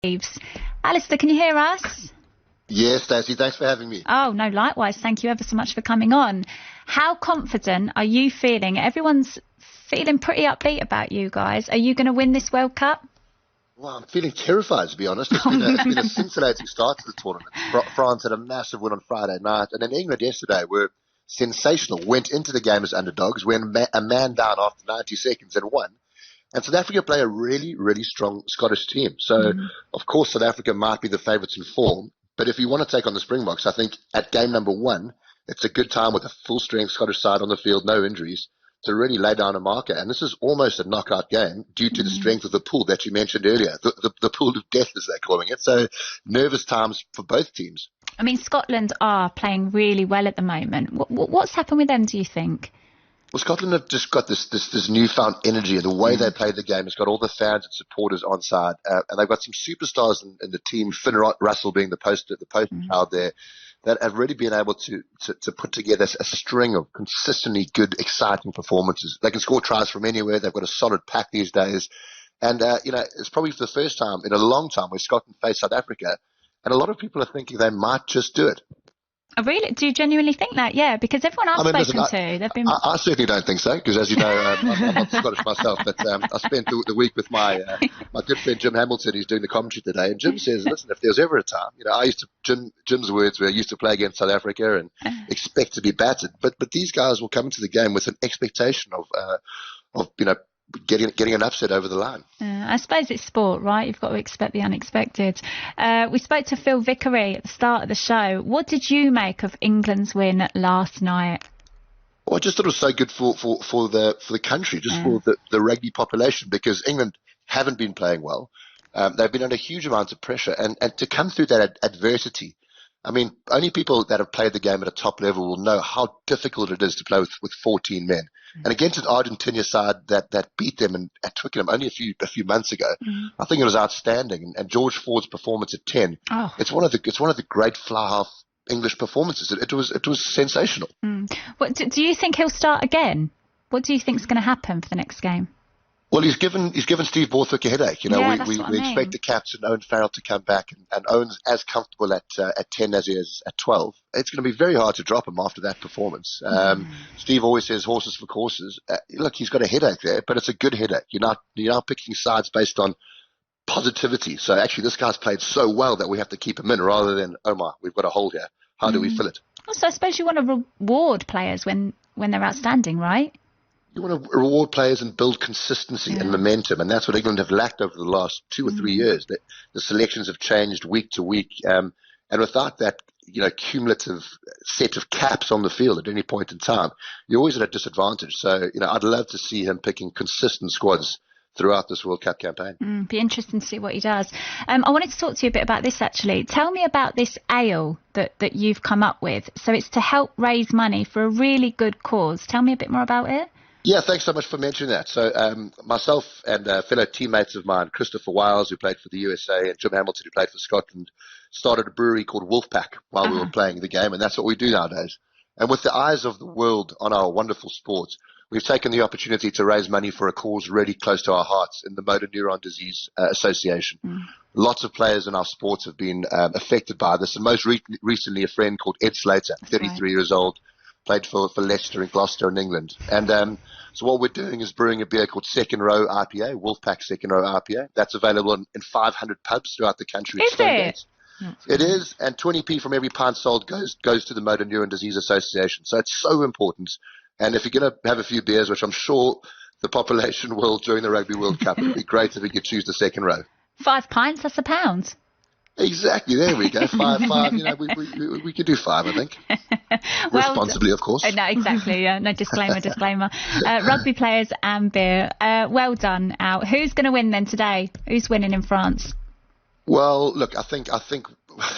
Leaves. Alistair, can you hear us? Yes, Stacey, thanks for having me. Oh, no, likewise. Thank you ever so much for coming on. How confident are you feeling? Everyone's feeling pretty upbeat about you guys. Are you going to win this World Cup? Well, I'm feeling terrified, to be honest. It's been a scintillating start to the tournament. France had a massive win on Friday night, and then England yesterday were sensational, went into the game as underdogs, went a man down after 90 seconds and won. And South Africa play a really, really strong Scottish team. So, of course, South Africa might be the favourites in form. But if you want to take on the Springboks, I think at game number 1, it's a good time with a full-strength Scottish side on the field, no injuries, to really lay down a marker. And this is almost a knockout game due to the strength of the pool that you mentioned earlier, the pool of death, as they're calling it. So nervous times for both teams. I mean, Scotland are playing really well at the moment. What's happened with them, do you think? Well, Scotland have just got this newfound energy, and the way they play the game has got all the fans and supporters on side, and they've got some superstars in the team. Finn Russell being the poster child there, that have really been able to put together a string of consistently good, exciting performances. They can score tries from anywhere. They've got a solid pack these days, and it's probably for the first time in a long time where Scotland face South Africa, and a lot of people are thinking they might just do it. Oh, really? Do you genuinely think that? Yeah, because everyone I've spoken to, they've been... I certainly don't think so, because as you know, I'm not Scottish myself, but I spent the week with my good friend Jim Hamilton. He's doing the commentary today, and Jim says, listen, if there's ever a time, Jim's words were, I used to play against South Africa and expect to be battered, but these guys will come into the game with an expectation of getting an upset over the line. I suppose it's sport, right? You've got to expect the unexpected. We spoke to Phil Vickery at the start of the show. What did you make of England's win last night? Well, I just thought it was so good for the country, just for the rugby population, because England haven't been playing well. They've been under huge amounts of pressure, and to come through that adversity. I mean, only people that have played the game at a top level will know how difficult it is to play with 14 men. And against an Argentina side that beat them at Twickenham only a few months ago, I think it was outstanding. And George Ford's performance at 10, it's one of the great fly half English performances. It was sensational. What do you think he'll start again? What do you think is going to happen for the next game? Well, he's given Steve Borthwick a headache. We expect the captain Owen Farrell to come back, and Owen's as comfortable at 10 as he is at 12. It's going to be very hard to drop him after that performance. Steve always says horses for courses. Look, he's got a headache there, but it's a good headache. You're not picking sides based on positivity. So actually, this guy's played so well that we have to keep him in, rather than Omar, we've got a hole here. How do we fill it? Also, I suppose you want to reward players when they're outstanding, right? You want to reward players and build consistency and momentum, and that's what England have lacked over the last 2 or 3 years. The selections have changed week to week, and without that, cumulative set of caps on the field at any point in time, you're always at a disadvantage. So, I'd love to see him picking consistent squads throughout this World Cup campaign. Be interesting to see what he does. I wanted to talk to you a bit about this, actually. Tell me about this ale that you've come up with. So it's to help raise money for a really good cause. Tell me a bit more about it. Yeah, thanks so much for mentioning that. So myself and fellow teammates of mine, Christopher Wiles, who played for the USA, and Jim Hamilton, who played for Scotland, started a brewery called Wolfpack while we were playing the game, and that's what we do nowadays. And with the eyes of the world on our wonderful sport, we've taken the opportunity to raise money for a cause really close to our hearts in the Motor Neuron Disease Association. Lots of players in our sports have been affected by this, and most recently a friend called Ed Slater, 33 years old, played for Leicester in Gloucester in England. And so what we're doing is brewing a beer called Second Row IPA, Wolfpack Second Row IPA. That's available in 500 pubs throughout the country. Is it? It is, and 20p from every pint sold goes to the Motor Neuron Disease Association. So it's so important. And if you're going to have a few beers, which I'm sure the population will during the Rugby World Cup, it would be great if we could choose the Second Row. 5 pints, that's £1. Exactly, there we go. Five. We could do 5, I think. Responsibly, of course. No, exactly. No, disclaimer. Rugby players and beer. Well done, Al. Who's going to win then today? Who's winning in France? Well, look, I think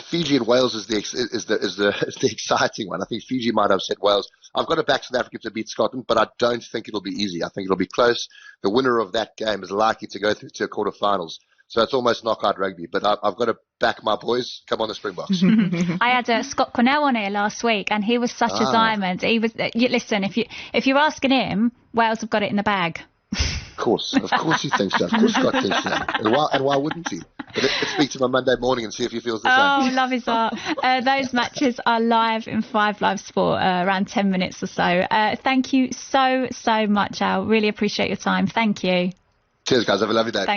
Fiji and Wales is the exciting one. I think Fiji might upset Wales. I've got to back South Africa to beat Scotland, but I don't think it'll be easy. I think it'll be close. The winner of that game is likely to go through to quarterfinals. So it's almost knockout rugby, but I've got to back my boys. Come on, the Springboks. I had Scott Cornell on here last week, and he was such a diamond. He was. Listen, if you're asking him, Wales have got it in the bag. Of course he thinks so. Of course Scott thinks so. And why wouldn't he? But let's speak to him on Monday morning and see if he feels the same. Oh, love his art. Those matches are live in 5 Live Sport, around 10 minutes or so. Thank you so much, Al. Really appreciate your time. Thank you. Cheers, guys. Have a lovely day.